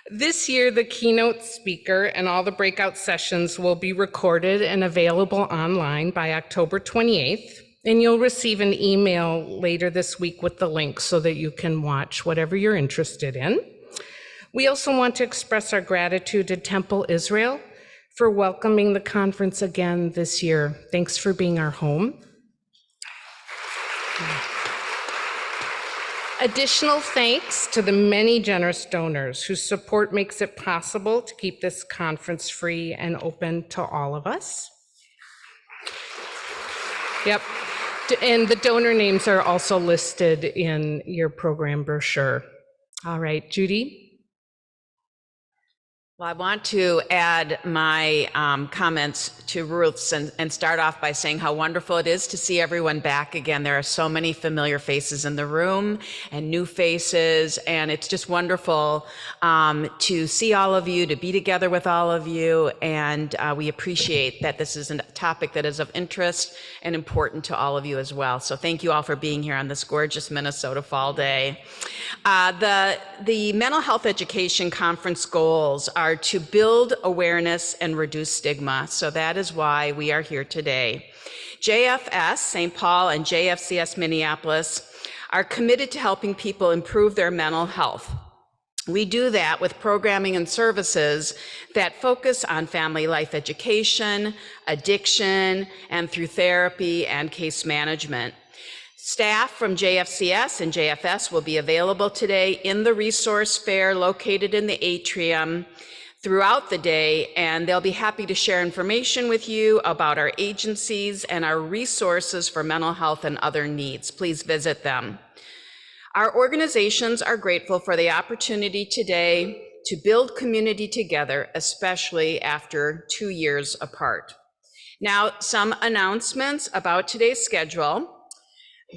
This year, the keynote speaker and all the breakout sessions will be recorded and available online by October 28th, and you'll receive an email later this week with the link so that you can watch whatever you're interested in. We also want to express our gratitude to Temple Israel for welcoming the conference again this year. Thanks for being our home. Additional thanks to the many generous donors whose support makes it possible to keep this conference free and open to all of us. Yep, and the donor names are also listed in your program brochure. All right, Judy. Well, I want to add my comments to Ruth's and start off by saying how wonderful it is to see everyone back again. There are so many familiar faces in the room and new faces, and it's just wonderful to see all of you, to be together with all of you, and we appreciate that this is a topic that is of interest and important to all of you as well. So thank you all for being here on this gorgeous Minnesota fall day. The Mental Health Education Conference goals are to build awareness and reduce stigma. So that is why we are here today. JFS, St. Paul, and JFCS, Minneapolis, are committed to helping people improve their mental health. We do that with programming and services that focus on family life education, addiction, and through therapy and case management. Staff from JFCS and JFS will be available today in the resource fair located in the atrium throughout the day, and they'll be happy to share information with you about our agencies and our resources for mental health and other needs. Please visit them. Our organizations are grateful for the opportunity today to build community together, especially after 2 years apart. Now, some announcements about today's schedule.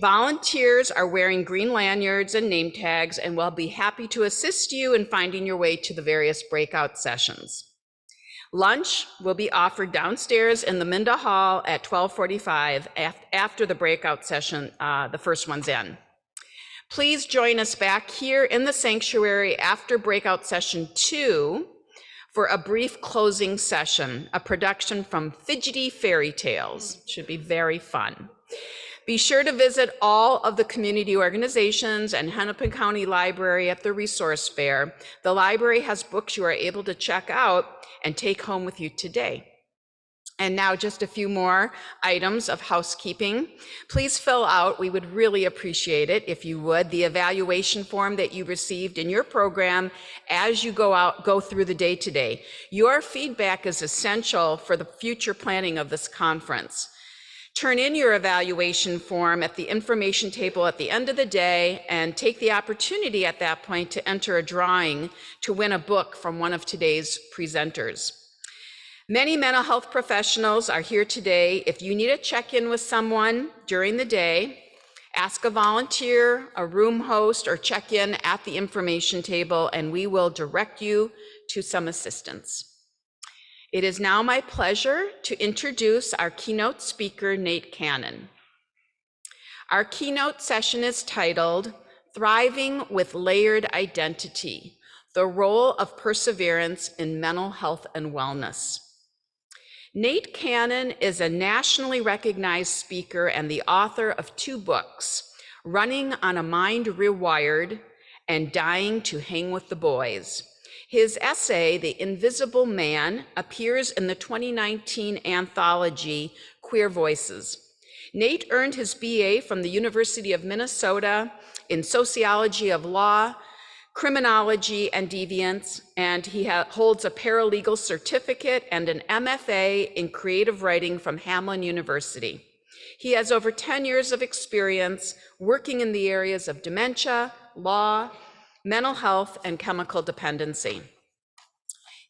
Volunteers are wearing green lanyards and name tags and will be happy to assist you in finding your way to the various breakout sessions. Lunch will be offered downstairs in the Minda Hall at 12:45 after the breakout session, the first one's in. Please join us back here in the sanctuary after breakout session 2 for a brief closing session, a production from Fidgety Fairy Tales. Should be very fun. Be sure to visit all of the community organizations and Hennepin County Library at the resource fair. The library has books you are able to check out and take home with you today. And now just a few more items of housekeeping. Please fill out, we would really appreciate it if you would, the evaluation form that you received in your program as you go through the day today. Your feedback is essential for the future planning of this conference. Turn in your evaluation form at the information table at the end of the day and take the opportunity at that point to enter a drawing to win a book from one of today's presenters. Many mental health professionals are here today. If you need a check-in with someone during the day, ask a volunteer, a room host, or check in at the information table, and we will direct you to some assistance. It is now my pleasure to introduce our keynote speaker, Nate Cannon. Our keynote session is titled, Thriving with Layered Identity, the Role of Perseverance in Mental Health and Wellness. Nate Cannon is a nationally recognized speaker and the author of 2 books, Running on a Mind Rewired and Dying to Hang with the Boys. His essay, The Invisible Man, appears in the 2019 anthology, Queer Voices. Nate earned his BA from the University of Minnesota in Sociology of Law, Criminology, and Deviance, and he holds a paralegal certificate and an MFA in creative writing from Hamline University. He has over 10 years of experience working in the areas of dementia, law, mental health, and chemical dependency.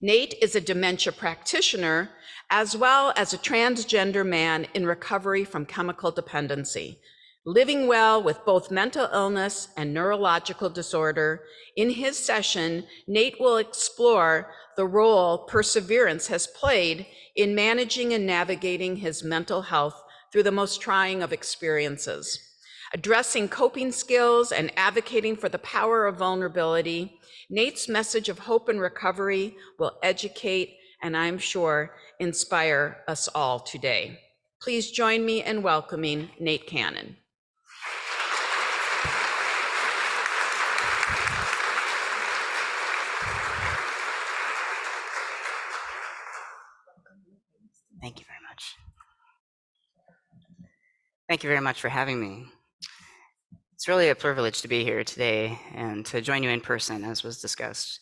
Nate is a dementia practitioner as well as a transgender man in recovery from chemical dependency, living well with both mental illness and neurological disorder. In his session, Nate will explore the role perseverance has played in managing and navigating his mental health through the most trying of experiences. Addressing coping skills and advocating for the power of vulnerability, Nate's message of hope and recovery will educate and, I'm sure, inspire us all today. Please join me in welcoming Nate Cannon. Thank you very much. Thank you very much for having me. It's really a privilege to be here today and to join you in person, as was discussed.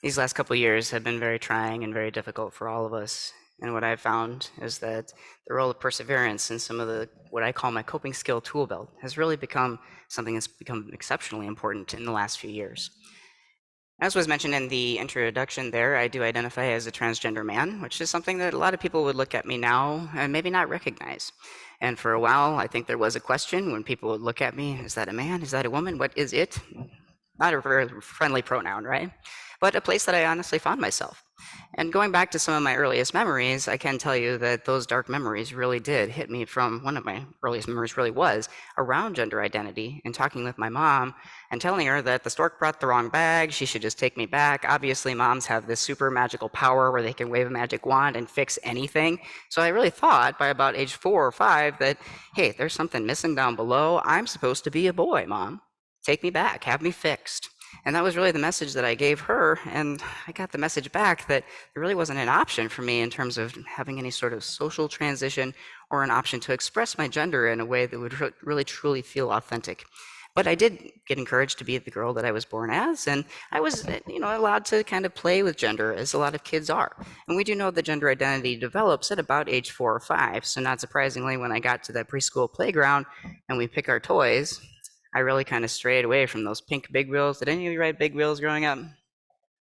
These last couple of years have been very trying and very difficult for all of us. And what I've found is that the role of perseverance in some of the, what I call my coping skill tool belt, has really become something that's become exceptionally important in the last few years. As was mentioned in the introduction there, I do identify as a transgender man, which is something that a lot of people would look at me now and maybe not recognize. And for a while, I think there was a question when people would look at me, is that a man? Is that a woman? What is it? Not a very friendly pronoun, right? But a place that I honestly found myself. And going back to some of my earliest memories, I can tell you that those dark memories really did hit me from, one of my earliest memories really was around gender identity and talking with my mom and telling her that the stork brought the wrong bag, she should just take me back. Obviously, moms have this super magical power where they can wave a magic wand and fix anything. So I really thought by about age 4 or 5 that, hey, there's something missing down below. I'm supposed to be a boy, Mom. Take me back, have me fixed. And that was really the message that I gave her, and I got the message back that there really wasn't an option for me in terms of having any sort of social transition or an option to express my gender in a way that would really truly feel authentic. But I did get encouraged to be the girl that I was born as, and I was, allowed to kind of play with gender, as a lot of kids are. And we do know that gender identity develops at about age 4 or 5. So not surprisingly, when I got to that preschool playground and we pick our toys, I really kind of strayed away from those pink big wheels. Did any of you ride big wheels growing up?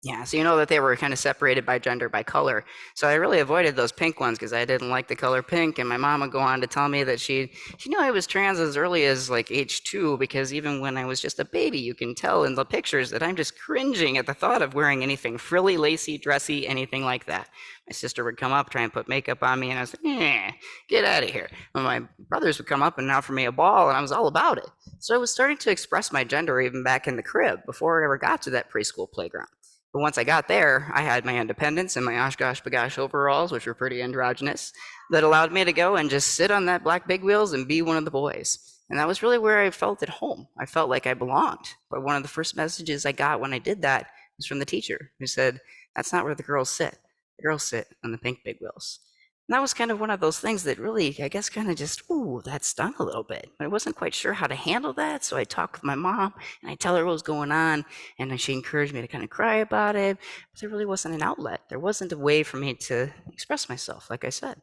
Yeah, so you know that they were kind of separated by gender, by color. So I really avoided those pink ones because I didn't like the color pink. And my mom would go on to tell me that she knew I was trans as early as like age 2, because even when I was just a baby, you can tell in the pictures that I'm just cringing at the thought of wearing anything frilly, lacy, dressy, anything like that. My sister would come up, try and put makeup on me, and I was like, get out of here. And my brothers would come up and offer me a ball, and I was all about it. So I was starting to express my gender even back in the crib before I ever got to that preschool playground. But once I got there, I had my independence and my oshkosh bagosh overalls, which were pretty androgynous, that allowed me to go and just sit on that black big wheels and be one of the boys. And that was really where I felt at home. I felt like I belonged. But one of the first messages I got when I did that was from the teacher, who said, that's not where the girls sit. The girls sit on the pink big wheels. And that was kind of one of those things that really, I guess, kind of just, ooh, that stung a little bit. But I wasn't quite sure how to handle that. So I talked with my mom and I tell her what was going on. And she encouraged me to kind of cry about it. But there really wasn't an outlet. There wasn't a way for me to express myself, like I said.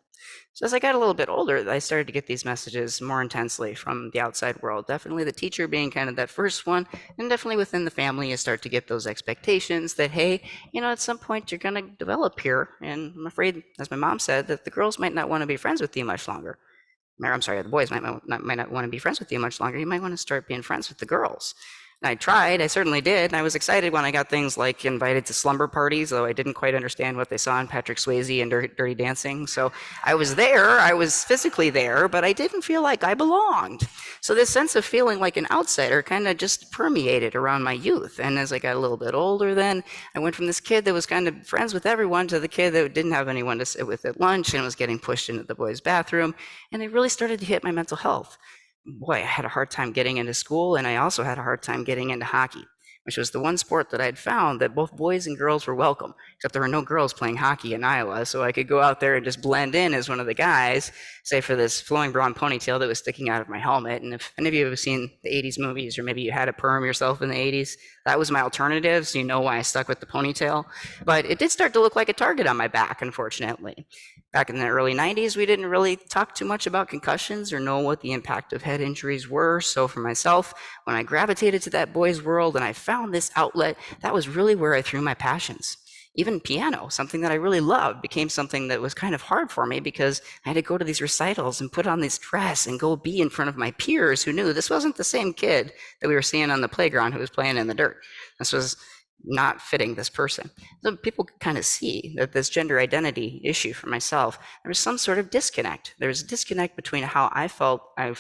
So as I got a little bit older, I started to get these messages more intensely from the outside world. Definitely the teacher being kind of that first one, and definitely within the family, you start to get those expectations that, hey, at some point you're going to develop here. And I'm afraid, as my mom said, that the girls might not want to be friends with you much longer. Or, I'm sorry, the boys might not want to be friends with you much longer. You might want to start being friends with the girls. And I tried, I certainly did, and I was excited when I got things like invited to slumber parties, though I didn't quite understand what they saw in Patrick Swayze and Dirty Dancing. So I was there, I was physically there, but I didn't feel like I belonged. So this sense of feeling like an outsider kind of just permeated around my youth. And as I got a little bit older then, I went from this kid that was kind of friends with everyone to the kid that didn't have anyone to sit with at lunch and was getting pushed into the boys' bathroom. And it really started to hit my mental health. Boy, I had a hard time getting into school, and I also had a hard time getting into hockey, which was the one sport that I'd found that both boys and girls were welcome, except there were no girls playing hockey in Iowa, so I could go out there and just blend in as one of the guys, say for this flowing blonde ponytail that was sticking out of my helmet. And if any of you have seen the 80s movies, or maybe you had a perm yourself in the 80s, that was my alternative, so you know why I stuck with the ponytail. But it did start to look like a target on my back, unfortunately. Back in the early 90s, we didn't really talk too much about concussions or know what the impact of head injuries were. So for myself, when I gravitated to that boys' world and I found this outlet, that was really where I threw my passions. Even piano, something that I really loved, became something that was kind of hard for me because I had to go to these recitals and put on this dress and go be in front of my peers who knew this wasn't the same kid that we were seeing on the playground who was playing in the dirt. This was not fitting this person. So people could kind of see that this gender identity issue for myself, there was some sort of disconnect. There was a disconnect between how I felt I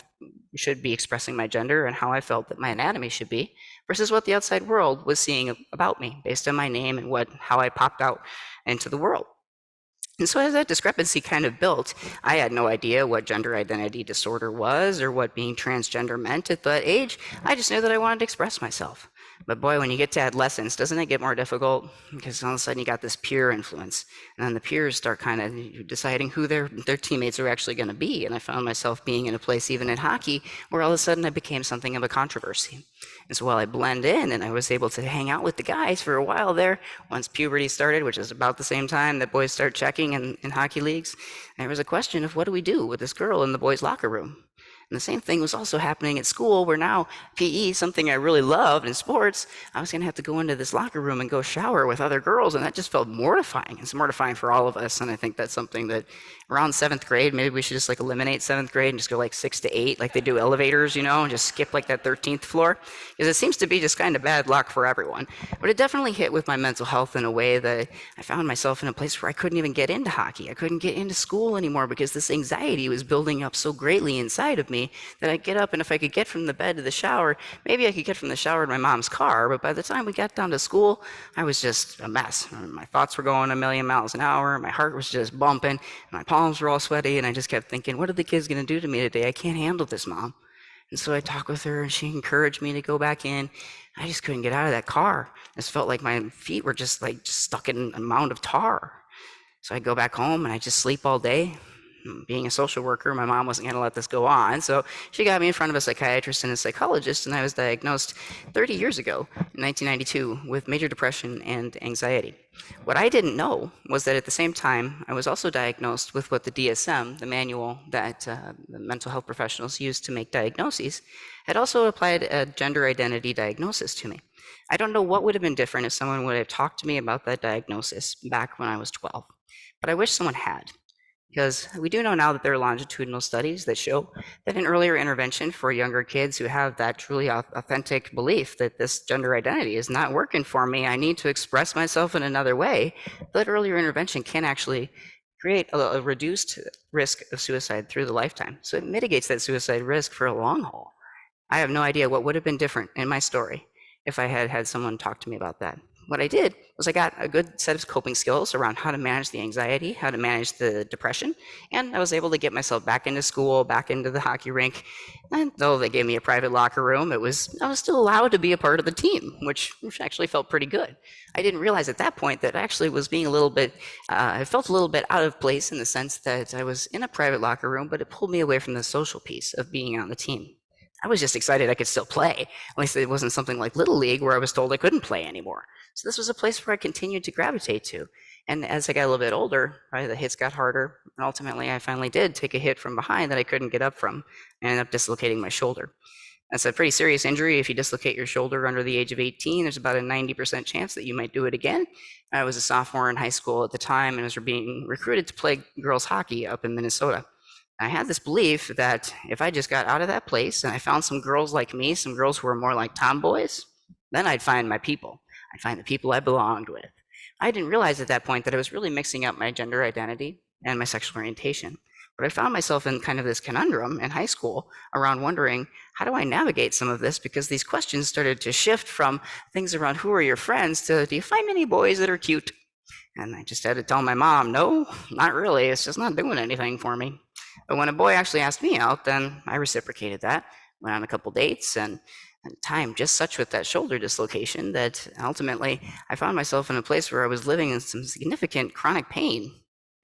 should be expressing my gender and how I felt that my anatomy should be versus what the outside world was seeing about me based on my name and how I popped out into the world. And so as that discrepancy kind of built, I had no idea what gender identity disorder was or what being transgender meant at that age. I just knew that I wanted to express myself. But boy, when you get to adolescence, doesn't it get more difficult? Because all of a sudden you got this peer influence, and then the peers start kind of deciding who their teammates are actually going to be. And I found myself being in a place, even in hockey, where all of a sudden I became something of a controversy. And so while I blend in and I was able to hang out with the guys for a while there, once puberty started, which is about the same time that boys start checking in hockey leagues, there was a question of what do we do with this girl in the boys' locker room? And the same thing was also happening at school, where now PE, something I really loved in sports, I was going to have to go into this locker room and go shower with other girls, and that just felt mortifying. It's mortifying for all of us, and I think that's something that around 7th grade, maybe we should just like eliminate 7th grade and just go like 6 to 8, like they do elevators, and just skip like that 13th floor, because it seems to be just kind of bad luck for everyone. But it definitely hit with my mental health in a way that I found myself in a place where I couldn't even get into hockey. I couldn't get into school anymore because this anxiety was building up so greatly inside of me that I'd get up, and if I could get from the bed to the shower, maybe I could get from the shower to my mom's car, but by the time we got down to school, I was just a mess. My thoughts were going a million miles an hour, my heart was just bumping, my palms were all sweaty, and I just kept thinking, what are the kids going to do to me today? I can't handle this, Mom. And so I talked with her, and she encouraged me to go back in. I just couldn't get out of that car. It just felt like my feet were just stuck in a mound of tar. So I'd go back home, and I'd just sleep all day. Being a social worker, my mom wasn't going to let this go on. So she got me in front of a psychiatrist and a psychologist, and I was diagnosed 30 years ago, in 1992, with major depression and anxiety. What I didn't know was that at the same time, I was also diagnosed with what the DSM, the manual that the mental health professionals use to make diagnoses, had also applied a gender identity diagnosis to me. I don't know what would have been different if someone would have talked to me about that diagnosis back when I was 12, but I wish someone had. Because we do know now that there are longitudinal studies that show that an earlier intervention for younger kids who have that truly authentic belief that this gender identity is not working for me, I need to express myself in another way, that earlier intervention can actually create a reduced risk of suicide through the lifetime. So it mitigates that suicide risk for a long haul. I have no idea what would have been different in my story if I had had someone talk to me about that. What I did was I got a good set of coping skills around how to manage the anxiety, how to manage the depression, and I was able to get myself back into school, back into the hockey rink. And though they gave me a private locker room, I was still allowed to be a part of the team, which actually felt pretty good. I didn't realize at that point that I actually was being a little bit, I felt a little bit out of place in the sense that I was in a private locker room, but it pulled me away from the social piece of being on the team. I was just excited I could still play. At least it wasn't something like Little League where I was told I couldn't play anymore. So this was a place where I continued to gravitate to. And as I got a little bit older, right, the hits got harder. And ultimately, I finally did take a hit from behind that I couldn't get up from. And ended up dislocating my shoulder. That's a pretty serious injury. If you dislocate your shoulder under the age of 18, there's about a 90% chance that you might do it again. I was a sophomore in high school at the time and was being recruited to play girls hockey up in Minnesota. I had this belief that if I just got out of that place and I found some girls like me, some girls who were more like tomboys, then I'd find my people. I'd find the people I belonged with. I didn't realize at that point that I was really mixing up my gender identity and my sexual orientation. But I found myself in kind of this conundrum in high school around wondering, how do I navigate some of this? Because these questions started to shift from things around who are your friends to, do you find any boys that are cute? And I just had to tell my mom, no, not really. It's just not doing anything for me. But when a boy actually asked me out, then I reciprocated that, went on a couple dates, and time just such with that shoulder dislocation that ultimately I found myself in a place where I was living in some significant chronic pain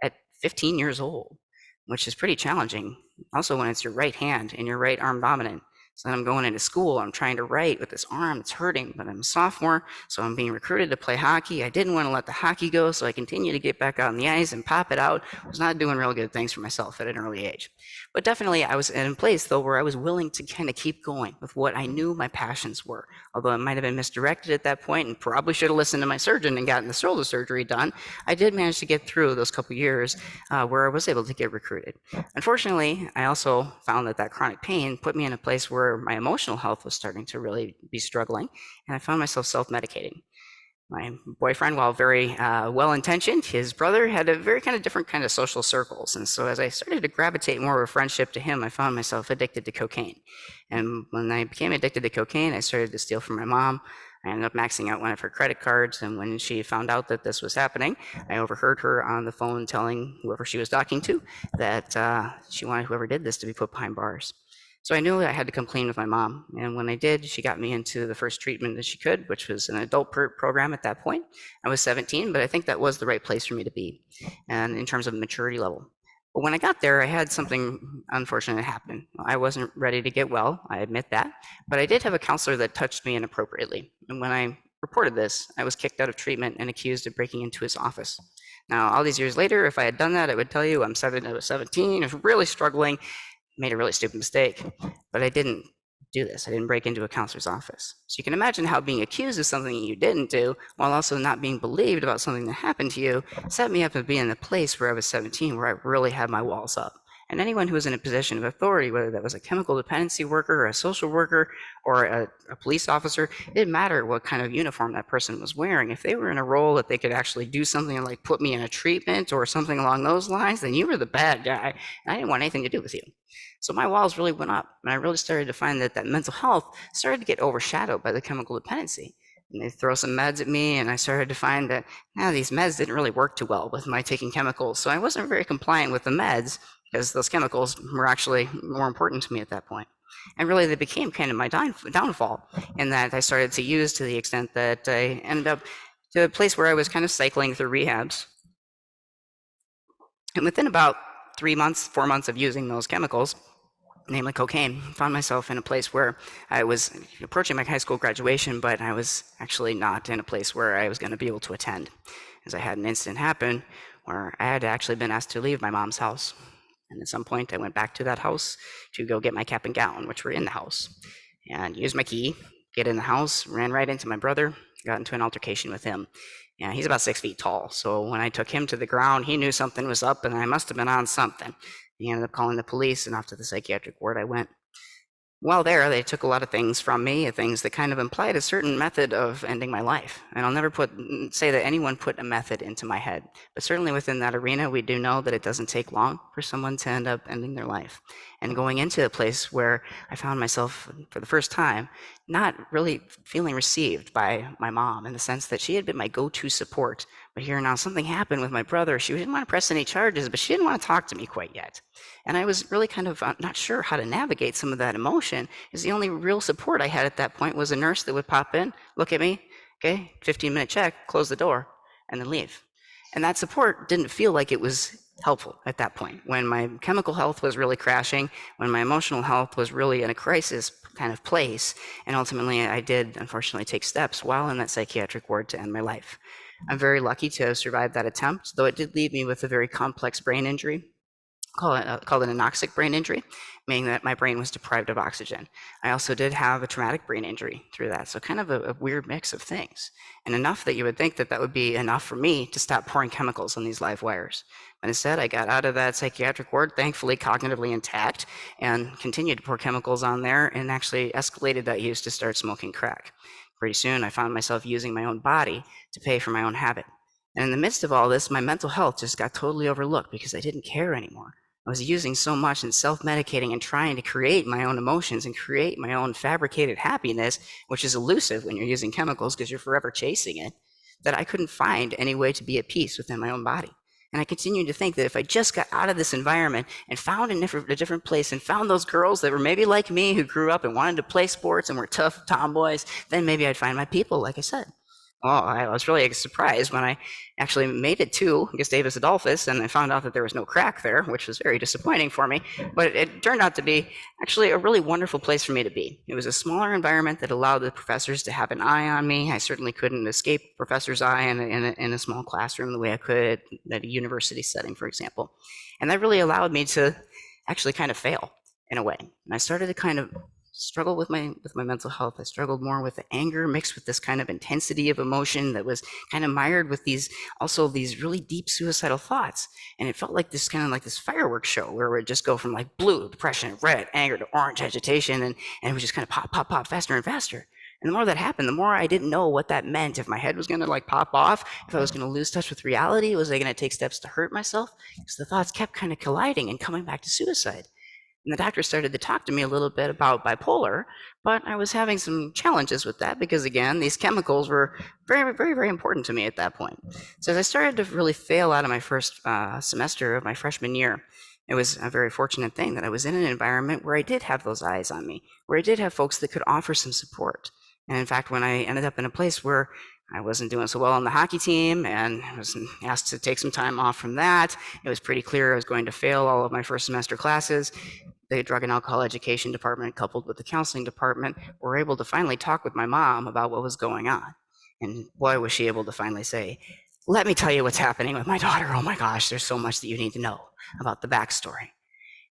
at 15 years old, which is pretty challenging. Also when it's your right hand and your right arm dominant. So then I'm going into school, I'm trying to write with this arm, it's hurting, but I'm a sophomore, so I'm being recruited to play hockey. I didn't want to let the hockey go, so I continued to get back out on the ice and pop it out. I was not doing real good things for myself at an early age. But definitely I was in a place though where I was willing to kind of keep going with what I knew my passions were. Although it might have been misdirected at that point and probably should have listened to my surgeon and gotten the shoulder surgery done, I did manage to get through those couple years where I was able to get recruited. Unfortunately, I also found that that chronic pain put me in a place where my emotional health was starting to really be struggling, and I found myself self-medicating. My boyfriend, while very well-intentioned, his brother had a very kind of different kind of social circles. And so as I started to gravitate more of a friendship to him, I found myself addicted to cocaine. And when I became addicted to cocaine, I started to steal from my mom. I ended up maxing out one of her credit cards. And when she found out that this was happening, I overheard her on the phone telling whoever she was talking to that she wanted whoever did this to be put behind bars. So I knew I had to come clean with my mom. And when I did, she got me into the first treatment that she could, which was an adult program at that point. I was 17, but I think that was the right place for me to be, and in terms of maturity level. But when I got there, I had something unfortunate happen. I wasn't ready to get well, I admit that, but I did have a counselor that touched me inappropriately. And when I reported this, I was kicked out of treatment and accused of breaking into his office. Now, all these years later, if I had done that, I would tell you I was 17, I was really struggling, made a really stupid mistake, but I didn't do this. I didn't break into a counselor's office. So you can imagine how being accused of something you didn't do, while also not being believed about something that happened to you, set me up to be in the place where I was 17, where I really had my walls up. And anyone who was in a position of authority, whether that was a chemical dependency worker or a social worker or a police officer, it didn't matter what kind of uniform that person was wearing. If they were in a role that they could actually do something like put me in a treatment or something along those lines, then you were the bad guy. And I didn't want anything to do with you. So my walls really went up, and I really started to find that mental health started to get overshadowed by the chemical dependency. And they throw some meds at me, and I started to find that these meds didn't really work too well with my taking chemicals. So I wasn't very compliant with the meds because those chemicals were actually more important to me at that point. And really, they became kind of my downfall in that I started to use to the extent that I ended up to a place where I was kind of cycling through rehabs. And within about 3 months, 4 months of using those chemicals, namely cocaine, found myself in a place where I was approaching my high school graduation, but I was actually not in a place where I was going to be able to attend, as I had an incident happen where I had actually been asked to leave my mom's house. And at some point, I went back to that house to go get my cap and gown, which were in the house, and used my key, get in the house, ran right into my brother, got into an altercation with him. Yeah, he's about 6 feet tall, so when I took him to the ground, he knew something was up, and I must have been on something. He ended up calling the police, and off to the psychiatric ward I went. While there, they took a lot of things from me, things that kind of implied a certain method of ending my life. And I'll never say that anyone put a method into my head, but certainly within that arena, we do know that it doesn't take long for someone to end up ending their life. And going into a place where I found myself, for the first time, not really feeling received by my mom, in the sense that she had been my go-to support. But here now, something happened with my brother. She didn't want to press any charges, but she didn't want to talk to me quite yet. And I was really kind of not sure how to navigate some of that emotion, because the only real support I had at that point was a nurse that would pop in, look at me, okay, 15-minute check, close the door, and then leave. And that support didn't feel like it was helpful at that point, when my chemical health was really crashing, when my emotional health was really in a crisis kind of place. And ultimately, I did, unfortunately, take steps while in that psychiatric ward to end my life. I'm very lucky to have survived that attempt, though it did leave me with a very complex brain injury, called an anoxic brain injury, meaning that my brain was deprived of oxygen. I also did have a traumatic brain injury through that, so kind of a weird mix of things, and enough that you would think that would be enough for me to stop pouring chemicals on these live wires. But instead, I got out of that psychiatric ward, thankfully cognitively intact, and continued to pour chemicals on there, and actually escalated that use to start smoking crack. Pretty soon, I found myself using my own body to pay for my own habit. And in the midst of all this, my mental health just got totally overlooked because I didn't care anymore. I was using so much and self-medicating and trying to create my own emotions and create my own fabricated happiness, which is elusive when you're using chemicals because you're forever chasing it, that I couldn't find any way to be at peace within my own body. And I continued to think that if I just got out of this environment and found a different place and found those girls that were maybe like me, who grew up and wanted to play sports and were tough tomboys, then maybe I'd find my people, like I said. Well, I was really surprised when I actually made it to Gustavus Adolphus, and I found out that there was no crack there, which was very disappointing for me. But it turned out to be actually a really wonderful place for me to be. It was a smaller environment that allowed the professors to have an eye on me. I certainly couldn't escape a professor's eye in a small classroom the way I could at a university setting, for example. And that really allowed me to actually kind of fail in a way. And I started to kind of struggle with my mental health. I struggled more with the anger mixed with this kind of intensity of emotion that was kind of mired with these really deep suicidal thoughts. And it felt like this kind of like this fireworks show where it would just go from like blue, depression, red, anger to orange agitation. And it would just kind of pop faster and faster. And the more that happened, the more I didn't know what that meant. If my head was going to like pop off, if I was going to lose touch with reality, was I going to take steps to hurt myself? Because the thoughts kept kind of colliding and coming back to suicide. And the doctor started to talk to me a little bit about bipolar, but I was having some challenges with that because, again, these chemicals were very, very, very important to me at that point. So as I started to really fail out of my first semester of my freshman year, it was a very fortunate thing that I was in an environment where I did have those eyes on me, where I did have folks that could offer some support. And in fact, when I ended up in a place where I wasn't doing so well on the hockey team and I was asked to take some time off from that, it was pretty clear I was going to fail all of my first semester classes. The drug and alcohol education department, coupled with the counseling department, were able to finally talk with my mom about what was going on. And boy, was she able to finally say, let me tell you what's happening with my daughter. Oh my gosh, there's so much that you need to know about the backstory.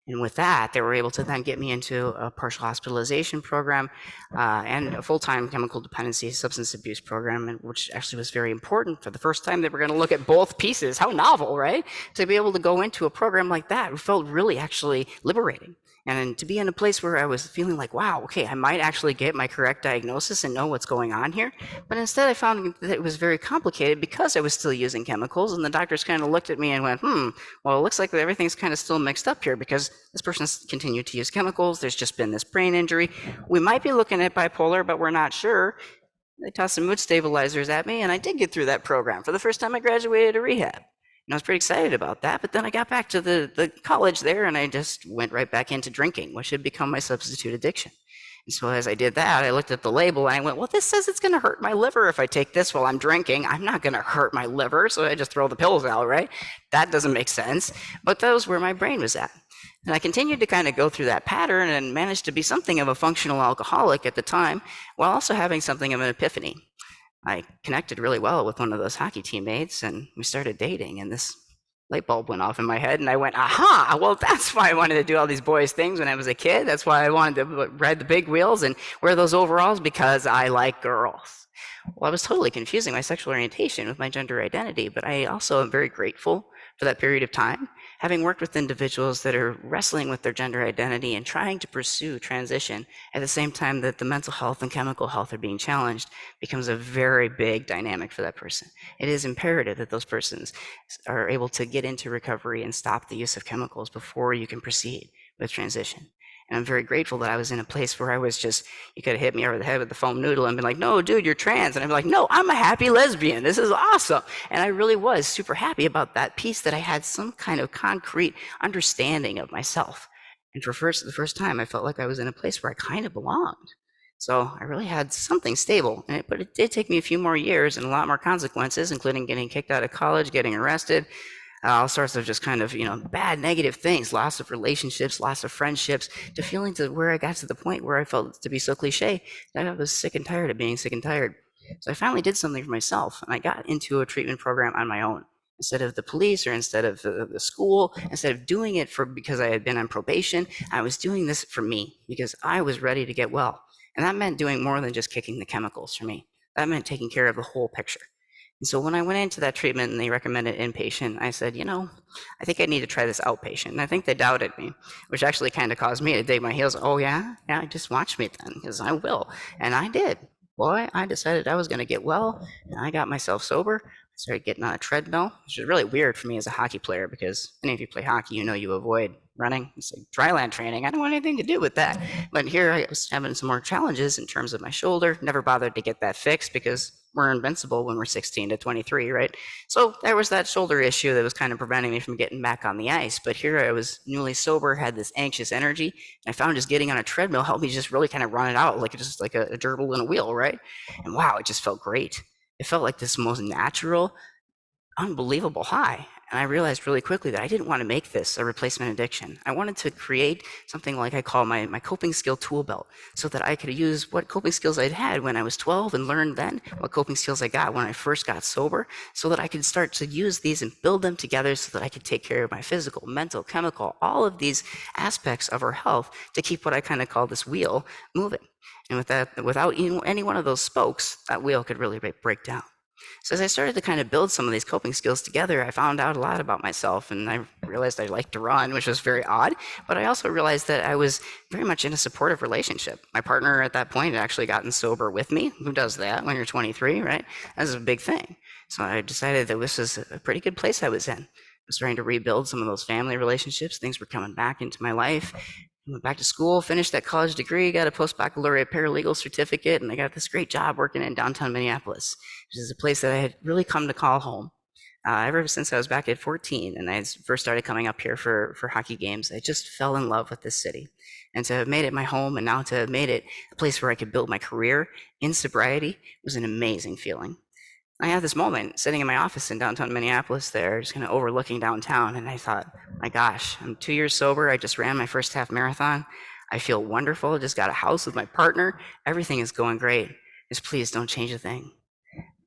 And with that, they were able to then get me into a partial hospitalization program and a full-time chemical dependency substance abuse program, which actually was very important. For the first time, they were going to look at both pieces. How novel, right? To be able to go into a program like that felt really actually liberating. And to be in a place where I was feeling like, wow, okay, I might actually get my correct diagnosis and know what's going on here. But instead, I found that it was very complicated because I was still using chemicals. And the doctors kind of looked at me and went, well, it looks like everything's kind of still mixed up here because this person's continued to use chemicals. There's just been this brain injury. We might be looking at bipolar, but we're not sure. They tossed some mood stabilizers at me, and I did get through that program. For the first time, I graduated to rehab. And I was pretty excited about that, but then I got back to the college there and I just went right back into drinking, which had become my substitute addiction. And so as I did that, I looked at the label and I went, well, this says it's gonna hurt my liver if I take this while I'm drinking. I'm not gonna hurt my liver, so I just throw the pills out, right? That doesn't make sense, but that was where my brain was at. And I continued to kind of go through that pattern and managed to be something of a functional alcoholic at the time, while also having something of an epiphany. I connected really well with one of those hockey teammates and we started dating, and this light bulb went off in my head and I went, aha, well, that's why I wanted to do all these boys things when I was a kid. That's why I wanted to ride the big wheels and wear those overalls, because I like girls. Well, I was totally confusing my sexual orientation with my gender identity, but I also am very grateful for that period of time, having worked with individuals that are wrestling with their gender identity and trying to pursue transition at the same time that the mental health and chemical health are being challenged becomes a very big dynamic for that person. It is imperative that those persons are able to get into recovery and stop the use of chemicals before you can proceed with transition. And I'm very grateful that I was in a place where I was just, you could have hit me over the head with the foam noodle and been like, no, dude, you're trans. And I'm like, no, I'm a happy lesbian. This is awesome. And I really was super happy about that piece, that I had some kind of concrete understanding of myself. And for the first time, I felt like I was in a place where I kind of belonged. So I really had something stable, but it did take me a few more years and a lot more consequences, including getting kicked out of college, getting arrested, all sorts of just kind of, bad, negative things, loss of relationships, loss of friendships, to feeling to where I got to the point where I felt, to be so cliche, that I was sick and tired of being sick and tired. So I finally did something for myself, and I got into a treatment program on my own. Instead of the police or instead of the school, instead of doing it because I had been on probation, I was doing this for me because I was ready to get well. And that meant doing more than just kicking the chemicals for me. That meant taking care of the whole picture. And so when I went into that treatment and they recommended inpatient, I said, I think I need to try this outpatient. And I think they doubted me, which actually kind of caused me to dig my heels. Oh, yeah? Yeah, just watch me then, because I will. And I did. Boy, I decided I was going to get well, and I got myself sober. I started getting on a treadmill, which is really weird for me as a hockey player, because any of you play hockey, you avoid running. It's like dryland training. I don't want anything to do with that. But here I was having some more challenges in terms of my shoulder. Never bothered to get that fixed because we're invincible when we're 16 to 23, right? So there was that shoulder issue that was kind of preventing me from getting back on the ice. But here I was newly sober, had this anxious energy, and I found just getting on a treadmill helped me just really kind of run it out, like just like a gerbil in a wheel, right? And wow, it just felt great. It felt like this most natural, unbelievable high. And I realized really quickly that I didn't want to make this a replacement addiction. I wanted to create something like I call my coping skill tool belt, so that I could use what coping skills I'd had when I was 12 and learn then what coping skills I got when I first got sober, so that I could start to use these and build them together so that I could take care of my physical, mental, chemical, all of these aspects of our health to keep what I kind of call this wheel moving. And without any one of those spokes, that wheel could really break down. So as I started to kind of build some of these coping skills together, I found out a lot about myself, and I realized I liked to run, which was very odd. But I also realized that I was very much in a supportive relationship. My partner at that point had actually gotten sober with me. Who does that when you're 23, right? That's a big thing. So I decided that this was a pretty good place I was in. I was trying to rebuild some of those family relationships. Things were coming back into my life. I went back to school, finished that college degree, got a post-baccalaureate paralegal certificate, and I got this great job working in downtown Minneapolis, which is a place that I had really come to call home. Ever since I was back at 14 and I first started coming up here for hockey games, I just fell in love with this city. And to have made it my home and now to have made it a place where I could build my career in sobriety was an amazing feeling. I had this moment sitting in my office in downtown Minneapolis there, just kind of overlooking downtown, and I thought, my gosh, I'm 2 years sober. I just ran my first half marathon. I feel wonderful. Just got a house with my partner. Everything is going great. Just please don't change a thing.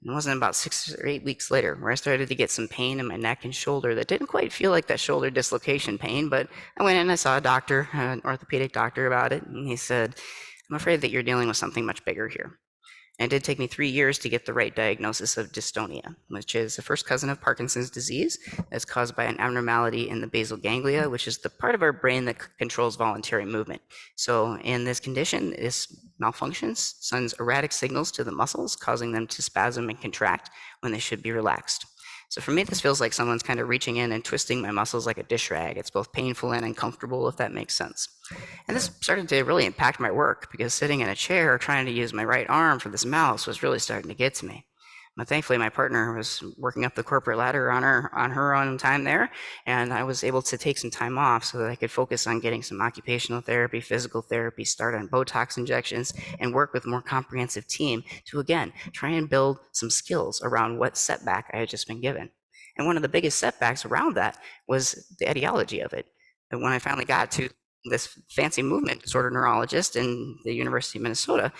And it wasn't about 6 or 8 weeks later where I started to get some pain in my neck and shoulder that didn't quite feel like that shoulder dislocation pain, but I went in and I saw a doctor, an orthopedic doctor about it, and he said, I'm afraid that you're dealing with something much bigger here. And it did take me 3 years to get the right diagnosis of dystonia, which is the first cousin of Parkinson's disease that's caused by an abnormality in the basal ganglia, which is the part of our brain that controls voluntary movement. So in this condition, this malfunctions, sends erratic signals to the muscles, causing them to spasm and contract when they should be relaxed. So for me, this feels like someone's kind of reaching in and twisting my muscles like a dish rag. It's both painful and uncomfortable, if that makes sense. And this started to really impact my work because sitting in a chair trying to use my right arm for this mouse was really starting to get to me. But thankfully, my partner was working up the corporate ladder on her own time there, and I was able to take some time off so that I could focus on getting some occupational therapy, physical therapy, start on Botox injections, and work with a more comprehensive team to, again, try and build some skills around what setback I had just been given. And one of the biggest setbacks around that was the etiology of it. And when I finally got to this fancy movement disorder neurologist in the University of Minnesota,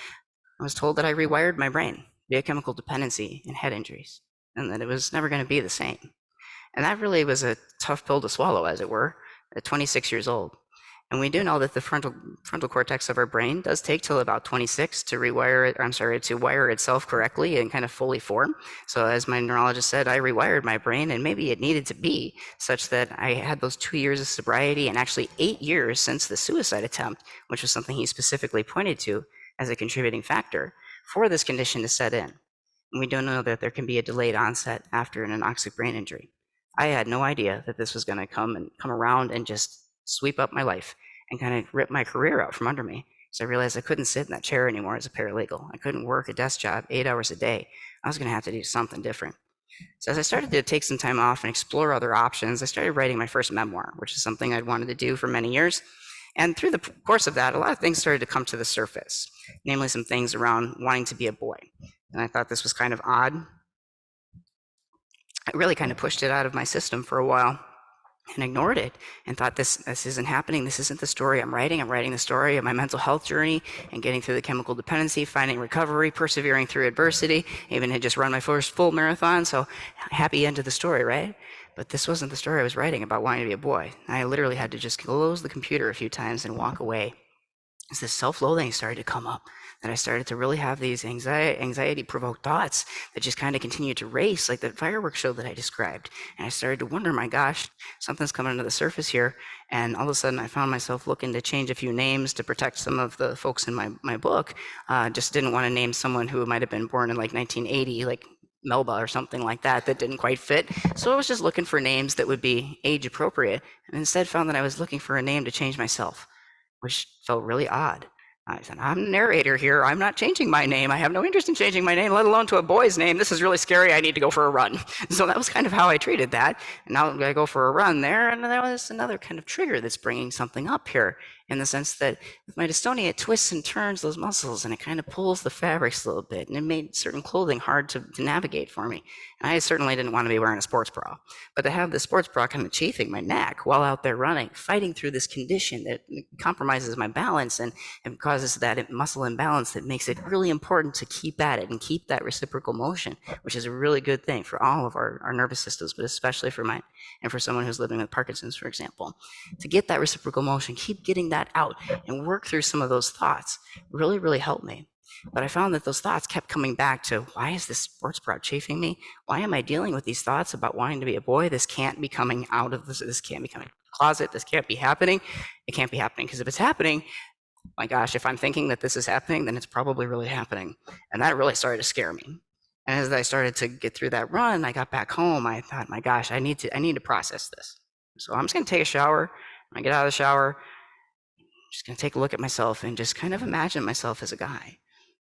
I was told that I rewired my brain via chemical dependency and head injuries, and that it was never going to be the same. And that really was a tough pill to swallow, as it were, at 26 years old. And we do know that the frontal cortex of our brain does take till about 26 to to wire itself correctly and kind of fully form. So as my neurologist said, I rewired my brain, and maybe it needed to be such that I had those 2 years of sobriety and actually 8 years since the suicide attempt, which was something he specifically pointed to as a contributing factor for this condition to set in. And we do know that there can be a delayed onset after an anoxic brain injury. I had no idea that this was going to come around and just sweep up my life and kind of rip my career out from under me. So I realized I couldn't sit in that chair anymore as a paralegal. I couldn't work a desk job 8 hours a day. I was going to have to do something different. So as I started to take some time off and explore other options, I started writing my first memoir, which is something I'd wanted to do for many years. And through the course of that, a lot of things started to come to the surface, namely some things around wanting to be a boy. And I thought this was kind of odd. I really kind of pushed it out of my system for a while and ignored it and thought this isn't happening. This isn't the story I'm writing. I'm writing the story of my mental health journey and getting through the chemical dependency, finding recovery, persevering through adversity. I even had just run my first full marathon, so happy end of the story, right? But this wasn't the story I was writing about wanting to be a boy. I literally had to just close the computer a few times and walk away as this self-loathing started to come up, that I started to really have these anxiety-provoked thoughts that just kind of continued to race like that fireworks show that I described. And I started to wonder, my gosh, something's coming to the surface here. And all of a sudden I found myself looking to change a few names to protect some of the folks in my book. Just didn't want to name someone who might have been born in like 1980, like Melba or something like that didn't quite fit. So I was just looking for names that would be age appropriate, and instead found that I was looking for a name to change myself, which felt really odd. I said, I'm the narrator here. I'm not changing my name. I have no interest in changing my name, let alone to a boy's name. This is really scary. I need to go for a run. So that was kind of how I treated that. And now I go for a run there, and there was another kind of trigger that's bringing something up here, in the sense that with my dystonia, it twists and turns those muscles, and it kind of pulls the fabrics a little bit, and it made certain clothing hard to navigate for me. And I certainly didn't want to be wearing a sports bra, but to have the sports bra kind of chafing my neck while out there running, fighting through this condition that compromises my balance and causes that muscle imbalance that makes it really important to keep at it and keep that reciprocal motion, which is a really good thing for all of our nervous systems, but especially for mine and for someone who's living with Parkinson's, for example. To get that reciprocal motion, keep getting that out and work through some of those thoughts really, really helped me. But I found that those thoughts kept coming back to, why is this sports bra chafing me? Why am I dealing with these thoughts about wanting to be a boy? This can't be coming out of this can't be coming out of the closet. This can't be happening. It can't be happening, because if it's happening, my gosh, if I'm thinking that this is happening, then it's probably really happening. And that really started to scare me. And as I started to get through that run, I got back home, I thought, my gosh, I need to process this. So I'm just gonna take a shower. When I get out of the shower, I'm just gonna take a look at myself and just kind of imagine myself as a guy.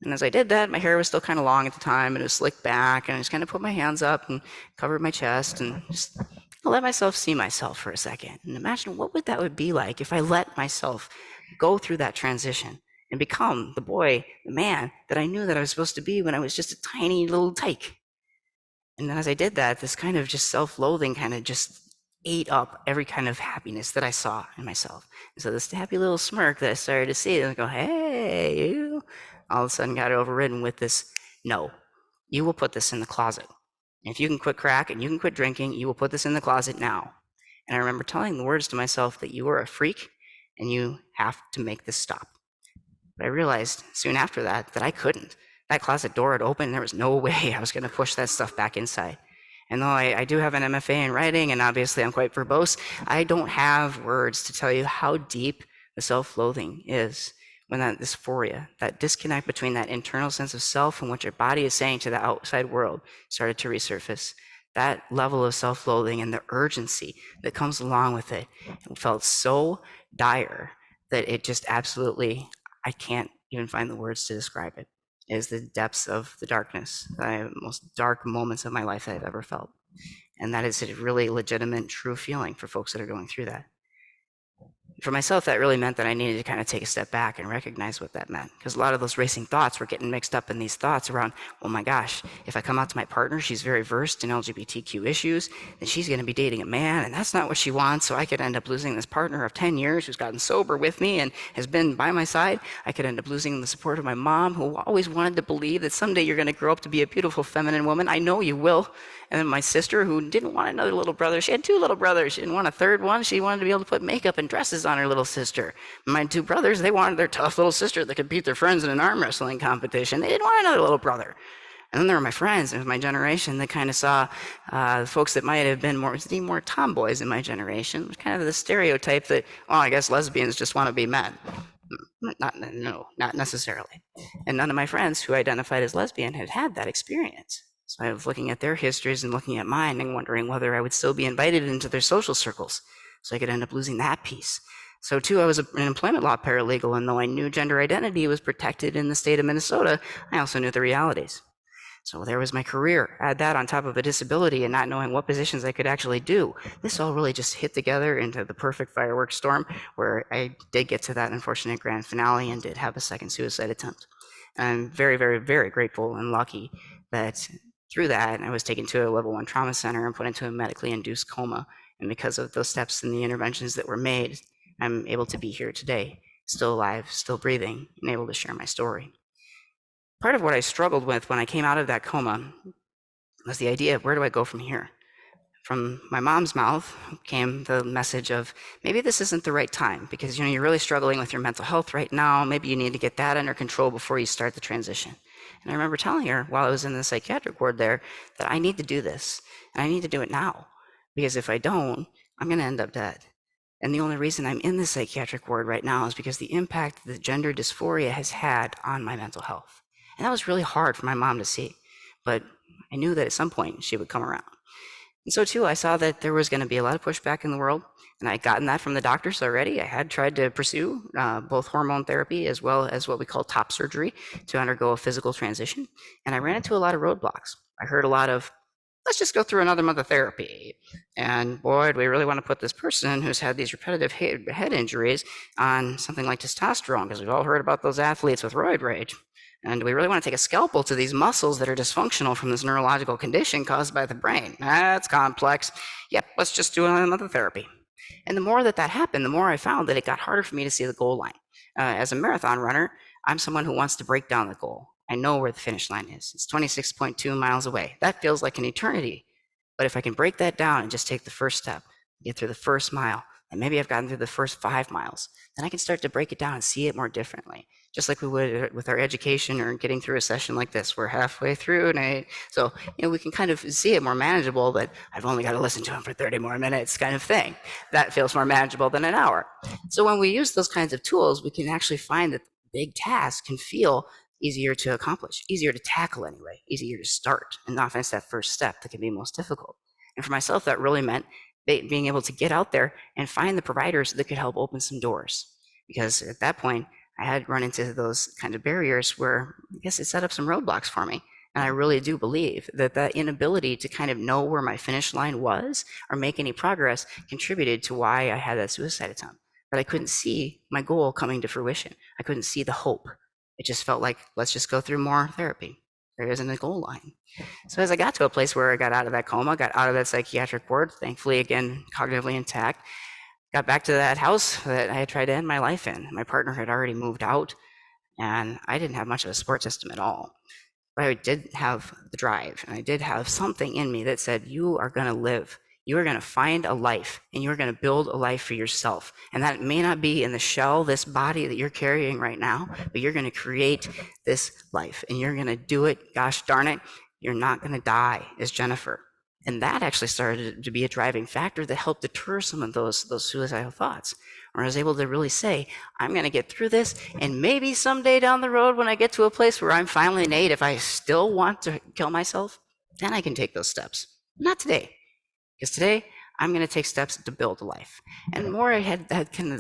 And as I did that, my hair was still kind of long at the time, and it was slicked back, and I just kind of put my hands up and covered my chest and just let myself see myself for a second and imagine what that would be like if I let myself go through that transition and become the boy, the man that I knew that I was supposed to be when I was just a tiny little tyke. And then as I did that, this kind of just self-loathing kind of just ate up every kind of happiness that I saw in myself. And so this happy little smirk that I started to see, and I go, hey, you, all of a sudden got overridden with this, no, you will put this in the closet. And if you can quit crack and you can quit drinking, you will put this in the closet now. And I remember telling the words to myself that you are a freak and you have to make this stop. But I realized soon after that I couldn't. That closet door had opened, and there was no way I was going to push that stuff back inside. And though I do have an MFA in writing, and obviously I'm quite verbose, I don't have words to tell you how deep the self-loathing is when that dysphoria, that disconnect between that internal sense of self and what your body is saying to the outside world started to resurface. That level of self-loathing and the urgency that comes along with it felt so dire that it just absolutely, I can't even find the words to describe it. It is the depths of the darkness, the most dark moments of my life that I've ever felt. And that is a really legitimate, true feeling for folks that are going through that. For myself, that really meant that I needed to kind of take a step back and recognize what that meant. Because a lot of those racing thoughts were getting mixed up in these thoughts around, oh my gosh, if I come out to my partner, she's very versed in LGBTQ issues, then she's going to be dating a man, and that's not what she wants, so I could end up losing this partner of 10 years who's gotten sober with me and has been by my side. I could end up losing the support of my mom, who always wanted to believe that someday you're going to grow up to be a beautiful feminine woman. I know you will. And then my sister, who didn't want another little brother, she had 2 little brothers. She didn't want a third one. She wanted to be able to put makeup and dresses on her little sister. My 2 brothers, they wanted their tough little sister that could beat their friends in an arm wrestling competition. They didn't want another little brother. And then there were my friends of my generation that kind of saw folks that might have been more tomboys in my generation. It was kind of the stereotype that, well, I guess lesbians just want to be men. Not necessarily. And none of my friends who identified as lesbian had had that experience. So I was looking at their histories and looking at mine and wondering whether I would still be invited into their social circles. So I could end up losing that piece. So too, I was an employment law paralegal, and though I knew gender identity was protected in the state of Minnesota, I also knew the realities. So there was my career. Add that on top of a disability and not knowing what positions I could actually do. This all really just hit together into the perfect fireworks storm, where I did get to that unfortunate grand finale and did have a second suicide attempt. I'm very, very, very grateful and lucky that through that, I was taken to a level 1 trauma center and put into a medically induced coma. And because of those steps and the interventions that were made, I'm able to be here today, still alive, still breathing, and able to share my story. Part of what I struggled with when I came out of that coma was the idea of, where do I go from here? From my mom's mouth came the message of, maybe this isn't the right time, because you're really struggling with your mental health right now. Maybe you need to get that under control before you start the transition. And I remember telling her while I was in the psychiatric ward there that I need to do this, and I need to do it now, because if I don't, I'm going to end up dead. And the only reason I'm in the psychiatric ward right now is because the impact that gender dysphoria has had on my mental health. And that was really hard for my mom to see, but I knew that at some point she would come around. And so too, I saw that there was going to be a lot of pushback in the world, and I had gotten that from the doctors already. I had tried to pursue both hormone therapy as well as what we call top surgery to undergo a physical transition. And I ran into a lot of roadblocks. I heard a lot of, let's just go through another month of therapy. And boy, do we really want to put this person who's had these repetitive head injuries on something like testosterone, because we've all heard about those athletes with roid rage. And do we really want to take a scalpel to these muscles that are dysfunctional from this neurological condition caused by the brain? That's complex. Yep, let's just do another therapy. And the more that happened, the more I found that it got harder for me to see the goal line. As a marathon runner, I'm someone who wants to break down the goal. I know where the finish line is. It's 26.2 miles away. That feels like an eternity. But if I can break that down and just take the first step, get through the first mile, and maybe I've gotten through the first 5 miles, then I can start to break it down and see it more differently. just like we would with our education or getting through a session like this. We're halfway through, and so we can kind of see it more manageable, but I've only got to listen to him for 30 more minutes kind of thing. That feels more manageable than an hour. So when we use those kinds of tools, we can actually find that big tasks can feel easier to accomplish, easier to tackle anyway, easier to start. And often it's that first step that can be most difficult. And for myself, that really meant being able to get out there and find the providers that could help open some doors. Because at that point, I had run into those kind of barriers where I guess it set up some roadblocks for me. And I really do believe that that inability to kind of know where my finish line was or make any progress contributed to why I had that suicide attempt. That I couldn't see my goal coming to fruition. I couldn't see the hope. It just felt like, let's just go through more therapy. There isn't a goal line. So as I got to a place where I got out of that coma, got out of that psychiatric ward, thankfully, again, cognitively intact, got back to that house that I had tried to end my life in. My partner had already moved out, and I didn't have much of a support system at all. But I did have the drive, and I did have something in me that said, you are going to live. You are going to find a life, and you're going to build a life for yourself. And that may not be in the shell, this body that you're carrying right now, but you're going to create this life, and you're going to do it. Gosh darn it, you're not going to die as Jennifer. And that actually started to be a driving factor that helped deter some of those suicidal thoughts. Where I was able to really say, I'm going to get through this, and maybe someday down the road when I get to a place where I'm finally innate, if I still want to kill myself, then I can take those steps. Not today. Because today, I'm going to take steps to build a life. And more I had that kind of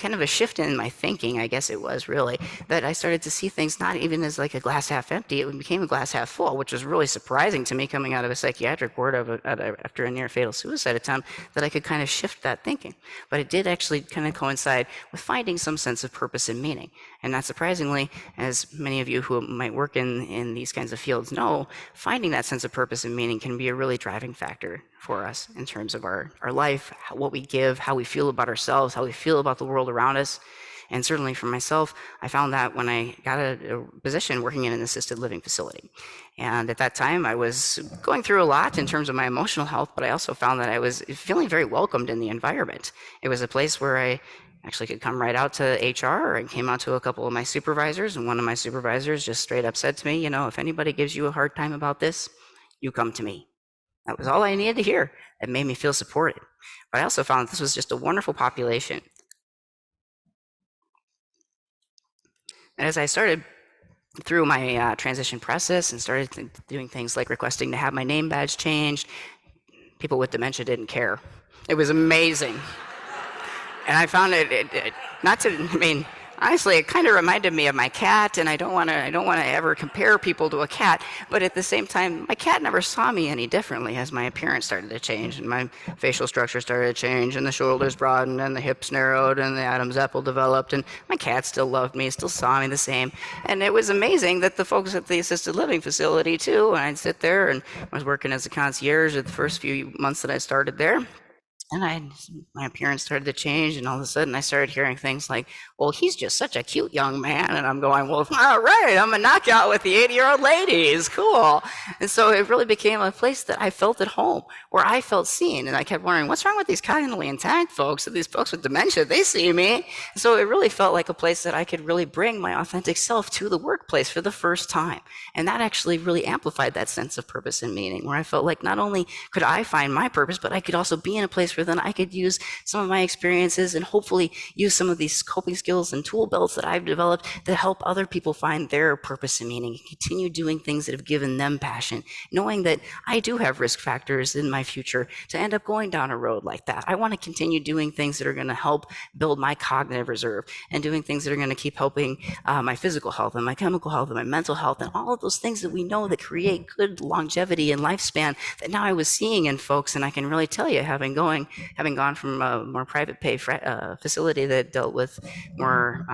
kind of a shift in my thinking, I guess it was really, that I started to see things not even as like a glass half empty, it became a glass half full, which was really surprising to me coming out of a psychiatric ward after a near fatal suicide attempt, that I could kind of shift that thinking. But it did actually kind of coincide with finding some sense of purpose and meaning. And not surprisingly, as many of you who might work in these kinds of fields know, finding that sense of purpose and meaning can be a really driving factor for us in terms of our life, what we give, how we feel about ourselves, how we feel about the world around us. And certainly for myself, I found that when I got a position working in an assisted living facility. And at that time, I was going through a lot in terms of my emotional health, but I also found that I was feeling very welcomed in the environment. It was a place where I actually could come right out to HR and came out to a couple of my supervisors. And one of my supervisors just straight up said to me, if anybody gives you a hard time about this, you come to me. That was all I needed to hear. It made me feel supported. But I also found this was just a wonderful population. And as I started through my transition process and started doing things like requesting to have my name badge changed, people with dementia didn't care. It was amazing. And I found honestly, it kind of reminded me of my cat, and I don't want to ever compare people to a cat, but at the same time, my cat never saw me any differently as my appearance started to change, and my facial structure started to change, and the shoulders broadened, and the hips narrowed, and the Adam's apple developed, and my cat still loved me, still saw me the same. And it was amazing that the folks at the assisted living facility too, and I'd sit there, and I was working as a concierge at the first few months that I started there. And my appearance started to change, and all of a sudden I started hearing things like, well, he's just such a cute young man. And I'm going, well, all right, I'm a knockout with the 80-year-old ladies, cool. And so it really became a place that I felt at home, where I felt seen. And I kept wondering, what's wrong with these cognitively intact folks? These folks with dementia, they see me. And so it really felt like a place that I could really bring my authentic self to the workplace for the first time. And that actually really amplified that sense of purpose and meaning, where I felt like not only could I find my purpose, but I could also be in a place where then I could use some of my experiences and hopefully use some of these coping skills and tool belts that I've developed to help other people find their purpose and meaning and continue doing things that have given them passion, knowing that I do have risk factors in my future to end up going down a road like that. I want to continue doing things that are going to help build my cognitive reserve and doing things that are going to keep helping my physical health and my chemical health and my mental health and all of those things that we know that create good longevity and lifespan that now I was seeing in folks. And I can really tell you, having gone from a more private pay facility that dealt with more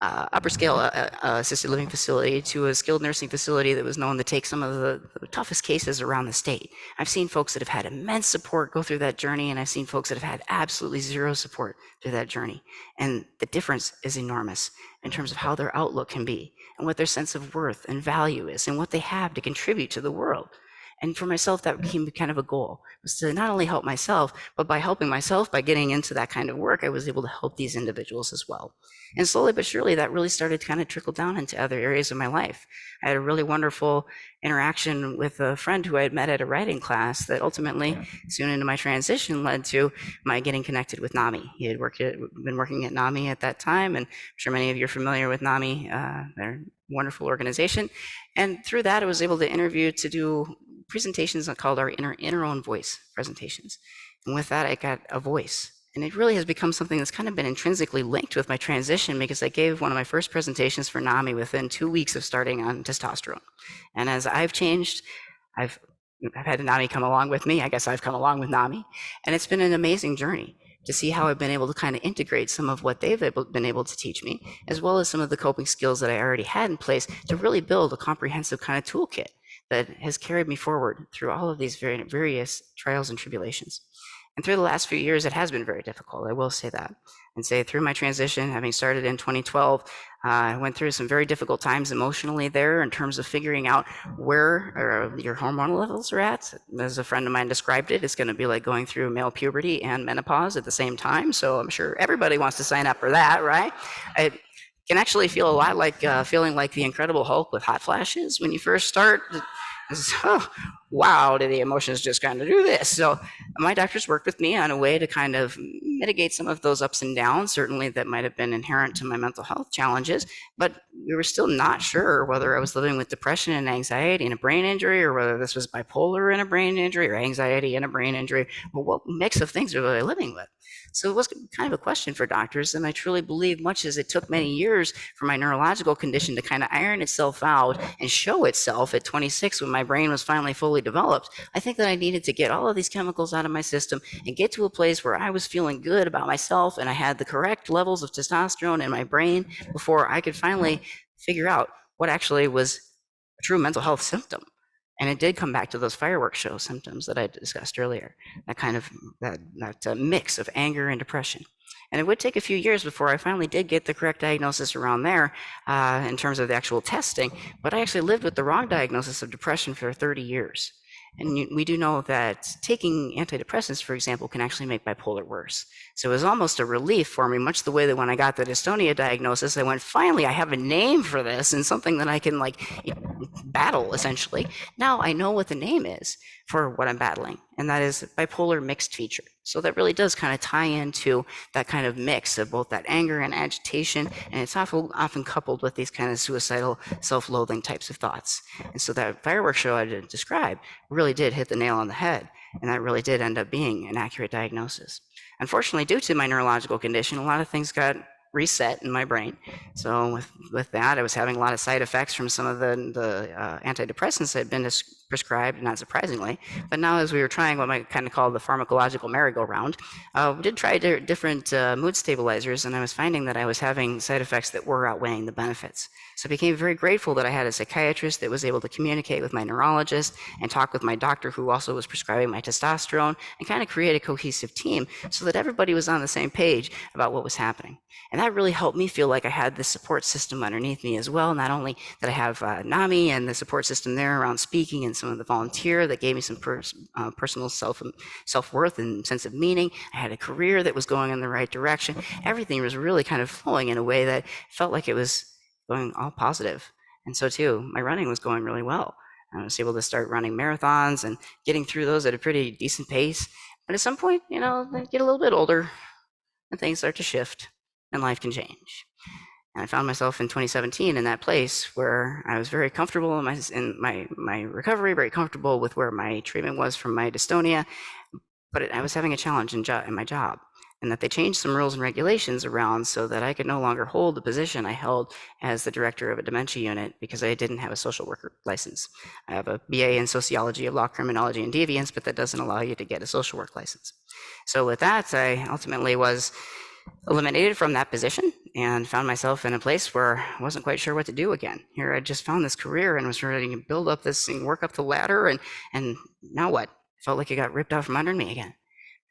upper scale assisted living facility to a skilled nursing facility that was known to take some of the toughest cases around the state. I've seen folks that have had immense support go through that journey, and I've seen folks that have had absolutely zero support through that journey. And the difference is enormous in terms of how their outlook can be and what their sense of worth and value is and what they have to contribute to the world. And for myself, that became kind of a goal, was to not only help myself, but by helping myself, by getting into that kind of work, I was able to help these individuals as well. And slowly but surely, that really started to kind of trickle down into other areas of my life. I had a really wonderful interaction with a friend who I had met at a writing class that ultimately, soon into my transition, led to my getting connected with NAMI. He had been working at NAMI at that time, and I'm sure many of you are familiar with NAMI. They're a wonderful organization. And through that, I was able to interview to do presentations called our inner own voice presentations. And with that, I got a voice. And it really has become something that's kind of been intrinsically linked with my transition, because I gave one of my first presentations for NAMI within 2 weeks of starting on testosterone. And as I've changed, I've had NAMI come along with me. I guess I've come along with NAMI. And it's been an amazing journey to see how I've been able to kind of integrate some of what they've been able to teach me, as well as some of the coping skills that I already had in place to really build a comprehensive kind of toolkit that has carried me forward through all of these various trials and tribulations. And through the last few years, it has been very difficult, I will say that. And say through my transition, having started in 2012, I went through some very difficult times emotionally there in terms of figuring out where your hormonal levels are at. As a friend of mine described it, it's going to be like going through male puberty and menopause at the same time. So I'm sure everybody wants to sign up for that, right? It can actually feel a lot like feeling like the Incredible Hulk with hot flashes when you first start. Oh, wow, did the emotions just kind of do this? So my doctors worked with me on a way to kind of mitigate some of those ups and downs, certainly that might have been inherent to my mental health challenges, but we were still not sure whether I was living with depression and anxiety and a brain injury, or whether this was bipolar and a brain injury, or anxiety and a brain injury. Well, what mix of things were I living with? So it was kind of a question for doctors, and I truly believe, much as it took many years for my neurological condition to kind of iron itself out and show itself at 26 when my brain was finally fully developed, I think that I needed to get all of these chemicals out of my system and get to a place where I was feeling good about myself and I had the correct levels of testosterone in my brain before I could finally figure out what actually was a true mental health symptom. And it did come back to those fireworks show symptoms that I discussed earlier, that kind of that mix of anger and depression. And it would take a few years before I finally did get the correct diagnosis around there in terms of the actual testing, but I actually lived with the wrong diagnosis of depression for 30 years. And we do know that taking antidepressants, for example, can actually make bipolar worse. So it was almost a relief for me, much the way that when I got the dystonia diagnosis, I went, finally, I have a name for this and something that I can battle, essentially. Now I know what the name is for what I'm battling, and that is bipolar mixed feature. So that really does kind of tie into that kind of mix of both that anger and agitation, and it's often coupled with these kind of suicidal, self-loathing types of thoughts. And so that fireworks show I did describe really did hit the nail on the head, and that really did end up being an accurate diagnosis. Unfortunately, due to my neurological condition, a lot of things got reset in my brain. So with that, I was having a lot of side effects from some of the antidepressants that had been prescribed, not surprisingly. But now, as we were trying what I kind of call the pharmacological merry-go-round, we did try different mood stabilizers, and I was finding that I was having side effects that were outweighing the benefits. So I became very grateful that I had a psychiatrist that was able to communicate with my neurologist and talk with my doctor, who also was prescribing my testosterone, and kind of create a cohesive team so that everybody was on the same page about what was happening. And that really helped me feel like I had this support system underneath me as well. Not only that I have NAMI and the support system there around speaking and some of the volunteer that gave me some personal self-worth and sense of meaning. I had a career that was going in the right direction. Everything was really kind of flowing in a way that felt like it was going all positive. And so too, my running was going really well. I was able to start running marathons and getting through those at a pretty decent pace. But at some point, you know, I get a little bit older and things start to shift and life can change. And I found myself in 2017 in that place where I was very comfortable in my recovery, very comfortable with where my treatment was from my dystonia, but I was having a challenge in my job, and that they changed some rules and regulations around so that I could no longer hold the position I held as the director of a dementia unit because I didn't have a social worker license. I have a BA in sociology of law, criminology, and deviance, but that doesn't allow you to get a social work license. So with that, I ultimately was eliminated from that position and found myself in a place where I wasn't quite sure what to do again. Here I just found this career and was ready to build up this thing, work up the ladder, and now what? It felt like it got ripped out from under me again.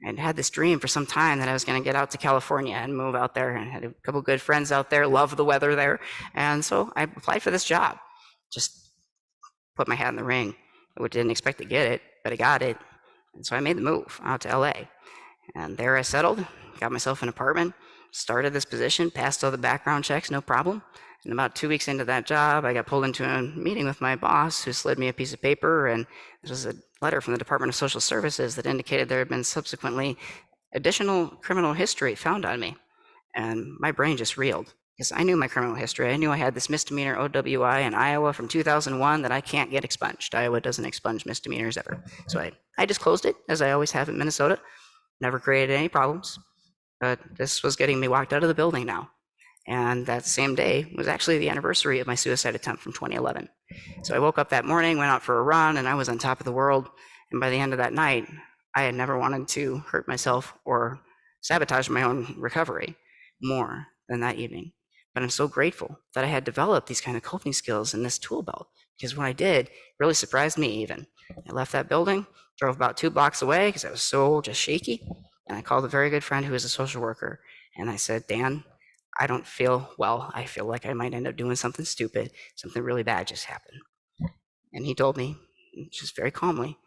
I'd had this dream for some time that I was going to get out to California and move out there, and had a couple good friends out there, love the weather there. And so I applied for this job, just put my hat in the ring. I didn't expect to get it, but I got it. And so I made the move out to LA. And there I settled, got myself an apartment, started this position, passed all the background checks, no problem. And about 2 weeks into that job, I got pulled into a meeting with my boss, who slid me a piece of paper, and this was a letter from the Department of Social Services that indicated there had been subsequently additional criminal history found on me. And my brain just reeled, because I knew my criminal history. I knew I had this misdemeanor OWI in Iowa from 2001 that I can't get expunged. Iowa doesn't expunge misdemeanors ever. So I just closed it, as I always have in Minnesota. Never created any problems, but this was getting me walked out of the building now. And that same day was actually the anniversary of my suicide attempt from 2011. So I woke up that morning, went out for a run, and I was on top of the world. And by the end of that night, I had never wanted to hurt myself or sabotage my own recovery more than that evening. But I'm so grateful that I had developed these kind of coping skills in this tool belt, because what I did really surprised me even. I left that building, drove about 2 blocks away because I was so just shaky. And I called a very good friend who is a social worker. And I said, Dan, I don't feel well. I feel like I might end up doing something stupid. Something really bad just happened. And he told me, just very calmly,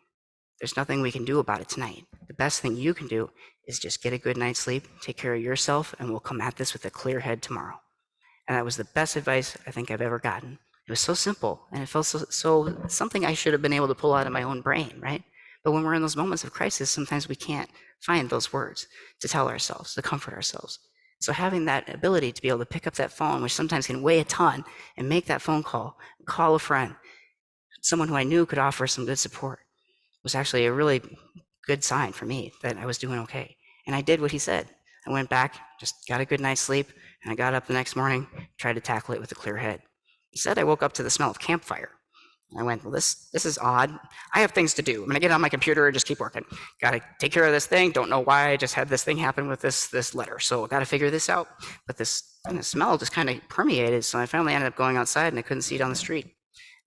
there's nothing we can do about it tonight. The best thing you can do is just get a good night's sleep, take care of yourself, and we'll come at this with a clear head tomorrow. And that was the best advice I think I've ever gotten. It was so simple, and it felt so something I should have been able to pull out of my own brain, right? But when we're in those moments of crisis, sometimes we can't find those words to tell ourselves, to comfort ourselves. So having that ability to be able to pick up that phone, which sometimes can weigh a ton, and make that phone call a friend, someone who I knew could offer some good support, was actually a really good sign for me that I was doing okay. And I did what he said. I went back, just got a good night's sleep, and I got up the next morning, tried to tackle it with a clear head. He said I woke up to the smell of campfire. I went, well, this is odd. I have things to do. I'm gonna get on my computer and just keep working. Gotta take care of this thing. Don't know why I just had this thing happen with this letter. So I gotta figure this out. But this kind of smell just kind of permeated. So I finally ended up going outside and I couldn't see down the street.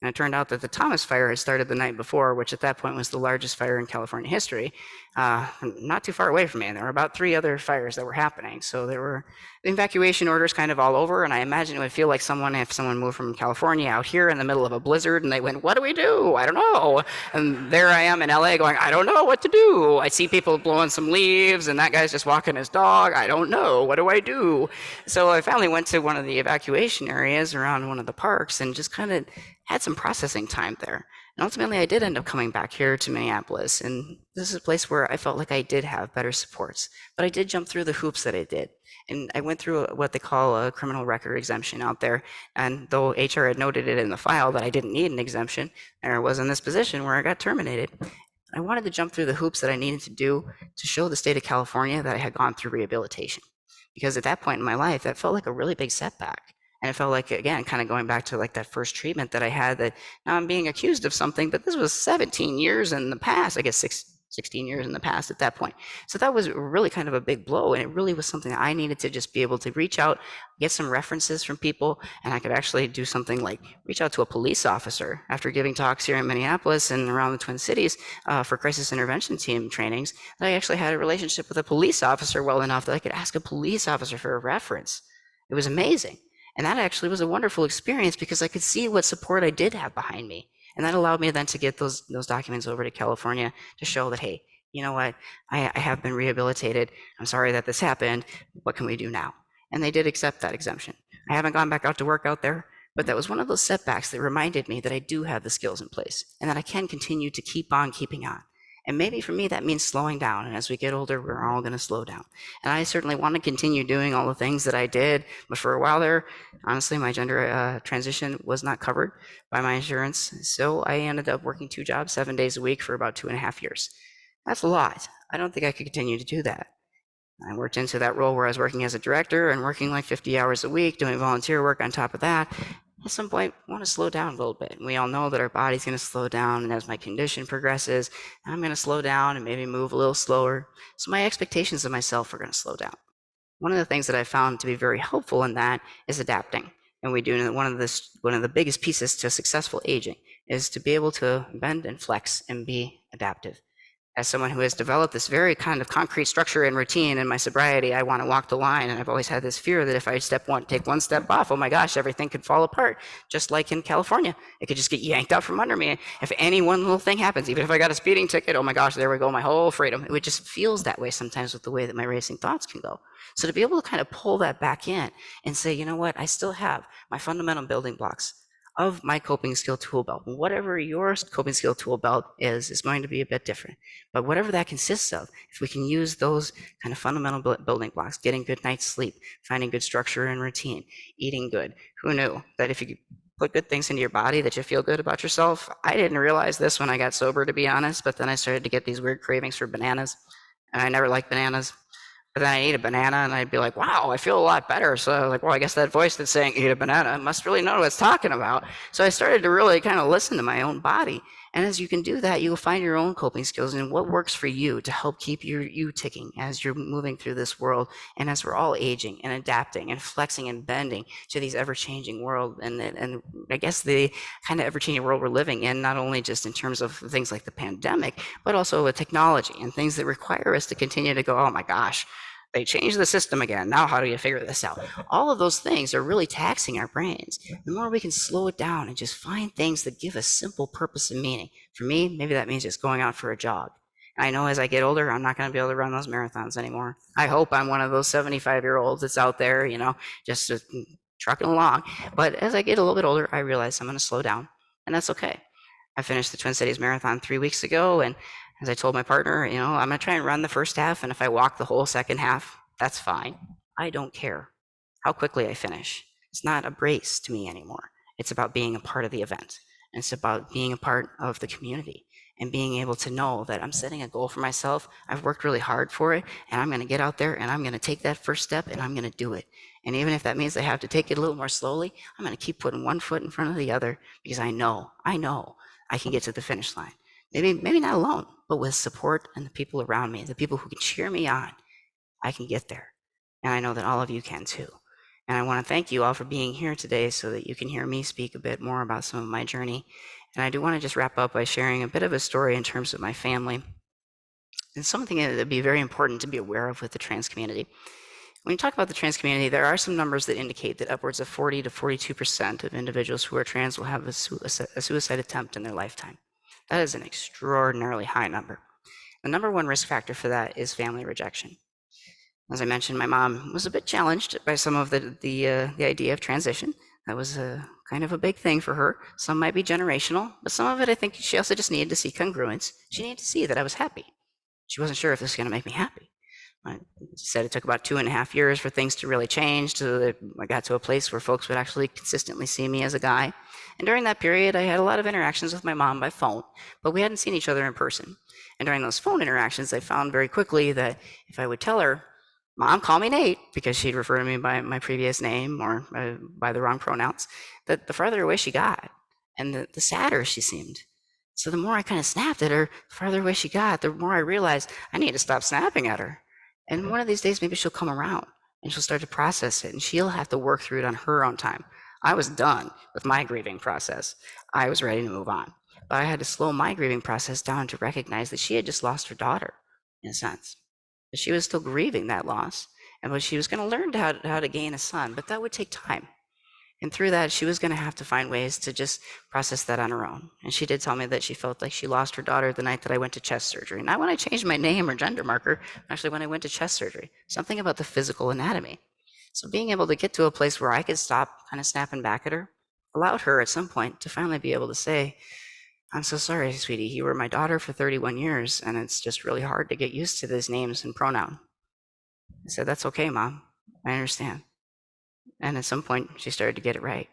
And it turned out that the Thomas Fire had started the night before, which at that point was the largest fire in California history, not too far away from me. And there were about 3 other fires that were happening. So there were evacuation orders kind of all over. And I imagine it would feel like if someone moved from California out here in the middle of a blizzard and they went, what do we do? I don't know. And there I am in LA going, I don't know what to do. I see people blowing some leaves and that guy's just walking his dog. I don't know. What do I do? So I finally went to one of the evacuation areas around one of the parks and just kind of had some processing time there. And ultimately, I did end up coming back here to Minneapolis. And this is a place where I felt like I did have better supports. But I did jump through the hoops that I did. And I went through what they call a criminal record exemption out there. And though HR had noted it in the file that I didn't need an exemption, I was in this position where I got terminated. I wanted to jump through the hoops that I needed to do to show the state of California that I had gone through rehabilitation. Because at that point in my life, that felt like a really big setback. And it felt like, again, kind of going back to like that first treatment that I had, that now I'm being accused of something, but this was 17 years in the past, I guess 16 years in the past at that point. So that was really kind of a big blow. And it really was something that I needed to just be able to reach out, get some references from people. And I could actually do something like reach out to a police officer after giving talks here in Minneapolis and around the Twin Cities for crisis intervention team trainings. That I actually had a relationship with a police officer well enough that I could ask a police officer for a reference. It was amazing. And that actually was a wonderful experience because I could see what support I did have behind me. And that allowed me then to get those documents over to California to show that, hey, you know what, I have been rehabilitated. I'm sorry that this happened. What can we do now? And they did accept that exemption. I haven't gone back out to work out there, but that was one of those setbacks that reminded me that I do have the skills in place and that I can continue to keep on keeping on. And maybe for me, that means slowing down. And as we get older, we're all going to slow down. And I certainly want to continue doing all the things that I did. But for a while there, honestly, my gender transition was not covered by my insurance. So I ended up working 2 jobs, 7 days a week for about 2.5 years. That's a lot. I don't think I could continue to do that. I worked into that role where I was working as a director and working like 50 hours a week, doing volunteer work on top of that. At some point, I want to slow down a little bit. And we all know that our body's going to slow down. And as my condition progresses, I'm going to slow down and maybe move a little slower. So my expectations of myself are going to slow down. One of the things that I found to be very helpful in that is adapting. And we do one of the biggest pieces to successful aging is to be able to bend and flex and be adaptive. As someone who has developed this very kind of concrete structure and routine in my sobriety, I want to walk the line. And I've always had this fear that if I take one step off, oh my gosh, everything could fall apart. Just like in California, it could just get yanked out from under me. If any one little thing happens, even if I got a speeding ticket, oh my gosh, there we go, my whole freedom. It just feels that way sometimes with the way that my racing thoughts can go. So to be able to kind of pull that back in and say, you know what, I still have my fundamental building blocks of my coping skill tool belt. Whatever your coping skill tool belt is going to be a bit different. But whatever that consists of, if we can use those kind of fundamental building blocks, getting good night's sleep, finding good structure and routine, eating good. Who knew that if you put good things into your body that you feel good about yourself? I didn't realize this when I got sober, to be honest, but then I started to get these weird cravings for bananas. And I never liked bananas. But then I eat a banana and I'd be like, wow, I feel a lot better. So I was like, well, I guess that voice that's saying eat a banana must really know what it's talking about. So I started to really kind of listen to my own body. And as you can do that, you'll find your own coping skills and what works for you to help keep you ticking as you're moving through this world. And as we're all aging and adapting and flexing and bending to these ever-changing world. And I guess the kind of ever-changing world we're living in, not only just in terms of things like the pandemic, but also with technology and things that require us to continue to go, oh my gosh, they changed the system again. Now, how do you figure this out? All of those things are really taxing our brains. The more we can slow it down and just find things that give us simple purpose and meaning. For me, maybe that means just going out for a jog. I know as I get older, I'm not going to be able to run those marathons anymore. I hope I'm one of those 75-year-olds that's out there, you know, just trucking along. But as I get a little bit older, I realize I'm going to slow down, and that's okay. I finished the Twin Cities Marathon 3 weeks ago, and as I told my partner, you know, I'm going to try and run the first half, and if I walk the whole second half, that's fine. I don't care how quickly I finish. It's not a race to me anymore. It's about being a part of the event. And it's about being a part of the community and being able to know that I'm setting a goal for myself. I've worked really hard for it, and I'm going to get out there, and I'm going to take that first step, and I'm going to do it. And even if that means I have to take it a little more slowly, I'm going to keep putting one foot in front of the other because I know I can get to the finish line. Maybe not alone, but with support and the people around me, the people who can cheer me on, I can get there. And I know that all of you can too. And I want to thank you all for being here today so that you can hear me speak a bit more about some of my journey. And I do want to just wrap up by sharing a bit of a story in terms of my family. And something that would be very important to be aware of with the trans community. When you talk about the trans community, there are some numbers that indicate that upwards of 40 to 42% of individuals who are trans will have a suicide attempt in their lifetime. That is an extraordinarily high number. The number one risk factor for that is family rejection. As I mentioned, my mom was a bit challenged by some of the idea of transition. That was kind of a big thing for her. Some might be generational, but some of it I think she also just needed to see congruence. She needed to see that I was happy. She wasn't sure if this was going to make me happy. She said it took about 2.5 years for things to really change, so that I got to a place where folks would actually consistently see me as a guy. And during that period, I had a lot of interactions with my mom by phone, but we hadn't seen each other in person. And during those phone interactions, I found very quickly that if I would tell her, Mom, call me Nate, because she'd refer to me by my previous name or by the wrong pronouns, that the farther away she got and the sadder she seemed. So the more I kind of snapped at her, the farther away she got, the more I realized I need to stop snapping at her. And one of these days, maybe she'll come around and she'll start to process it and she'll have to work through it on her own time. I was done with my grieving process. I was ready to move on. But I had to slow my grieving process down to recognize that she had just lost her daughter, in a sense. But she was still grieving that loss. And she was going to learn how to gain a son, but that would take time. And through that, she was going to have to find ways to just process that on her own. And she did tell me that she felt like she lost her daughter the night that I went to chest surgery. Not when I changed my name or gender marker, actually when I went to chest surgery. Something about the physical anatomy. So being able to get to a place where I could stop kind of snapping back at her allowed her at some point to finally be able to say, I'm so sorry, sweetie, you were my daughter for 31 years, and it's just really hard to get used to these names and pronoun. I said, that's okay, Mom. I understand. And at some point, she started to get it right.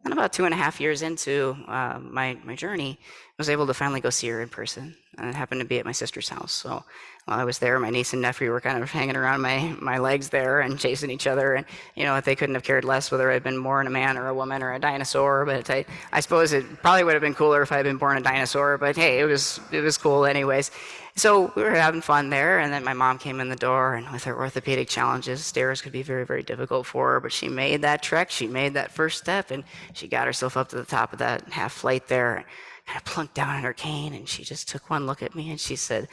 And about 2.5 years into my journey, I was able to finally go see her in person. And it happened to be at my sister's house. So while I was there, my niece and nephew were kind of hanging around my legs there and chasing each other. And, you know, they couldn't have cared less whether I'd been born a man or a woman or a dinosaur. But I suppose it probably would have been cooler if I had been born a dinosaur. But hey, it was cool anyways. So we were having fun there, and then my mom came in the door, and with her orthopedic challenges, stairs could be very, very difficult for her, but she made that trek, she made that first step, and she got herself up to the top of that half flight there. kind of plunked down in her cane, and she just took one look at me and she said,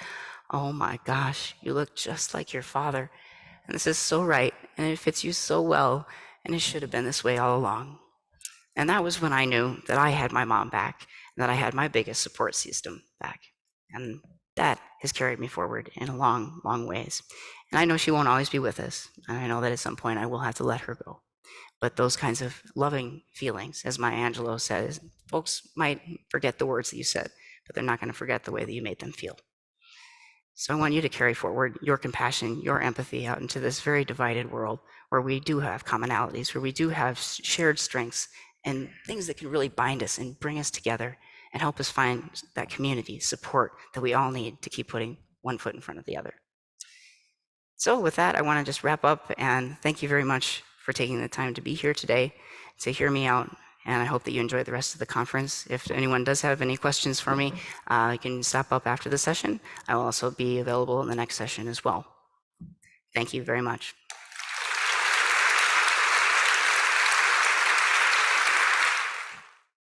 "Oh my gosh, you look just like your father. And this is so right, and it fits you so well, and it should have been this way all along." And that was when I knew that I had my mom back, and that I had my biggest support system back. And that has carried me forward in a long, long ways. And I know she won't always be with us, and I know that at some point I will have to let her go. But those kinds of loving feelings, as Maya Angelou says, folks might forget the words that you said, but they're not going to forget the way that you made them feel. So I want you to carry forward your compassion, your empathy out into this very divided world where we do have commonalities, where we do have shared strengths and things that can really bind us and bring us together and help us find that community support that we all need to keep putting one foot in front of the other. So with that, I want to just wrap up and thank you very much for taking the time to be here today, to hear me out, and I hope that you enjoy the rest of the conference. If anyone does have any questions for me, you can stop up after the session. I will also be available in the next session as well. Thank you very much.